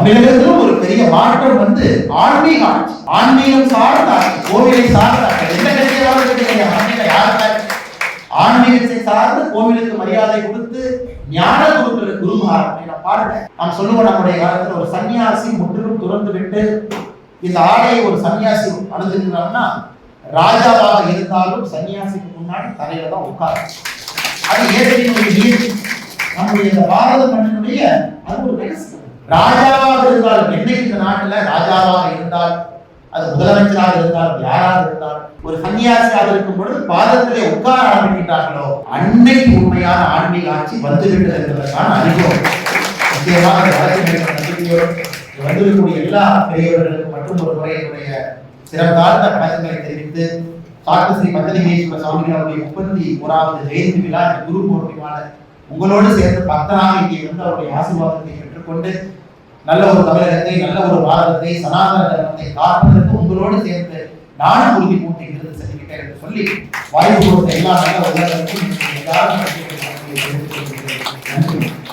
தமிழகத்திலும் ஒரு பெரிய மாற்றம் வந்து ஆன்மீக ஆட்சி, ஆன்மீகம் சார்ந்த ஆட்சி, கோவிலை சார்ந்த ஆட்சி. எந்த கட்சியாவது ஆன்மீகத்தை சார்ந்து கோவிலுக்கு மரியாதை கொடுத்து ஞான குருக்கள் குருமார் பாருங்க. நாம் சொல்லுவோம், நம்முடைய காலத்தில் ஒரு சன்னியாசி முற்றிலும் துறந்து விட்டு இந்த ஆடையை ஒரு சன்னியாசி அணிந்திருக்கிறார்னா ராஜாவாக இருந்தாலும் சன்னியாசிக்கு முன்னாடி தலையில தான் உட்காரு. அது ஏழையினுடைய நீதி. நம்முடைய இந்த பாரத மண்ணினுடைய அது ஒரு ரகசியம். ராஜாவாக இருந்தாலும், என்னைக்கு இந்த நாட்டுல ராஜாவாக இருந்தால், அது முதலமைச்சராக இருந்தால், யாராக இருந்தால், ஒரு சன்னியாசியாக இருக்கும் பொழுது பாதத்திலே உட்கார ஆரம்பிக்கின்றார்களோ அன்னைக்கு உண்மையான ஆன்மீக ஆட்சி வந்துவிட்டது என்பதற்கான அறிவோம். முக்கியமாக வந்திருக்கக்கூடிய எல்லா பெரியவர்களுக்கும் மற்றும் ஒரு முறையினுடைய சிறந்தாழ்ந்த வணக்கங்களை தெரிவித்து, டாக்டர் ஸ்ரீ பஞ்சலிங்கேஸ்வர சுவாமிகளுடைய 31வது ஜெயந்தி விழா குரு பூர்ணிமான உங்களோடு சேர்ந்து பக்தனாக இங்கே வந்து அவருடைய ஆசீர்வாதத்தை பெற்றுக்கொண்டு நல்ல ஒரு தமிழகத்தை, நல்ல ஒரு பாரதத்தை, சனாதன தர்மத்தை காப்பதற்கு உங்களோடு சேர்ந்து நானும் உறுதி பூண்டு இருந்து செல்கிறேன் என்று சொல்லி வாய்ப்பு கொடுத்த எல்லா நல்ல உலகத்திற்கும்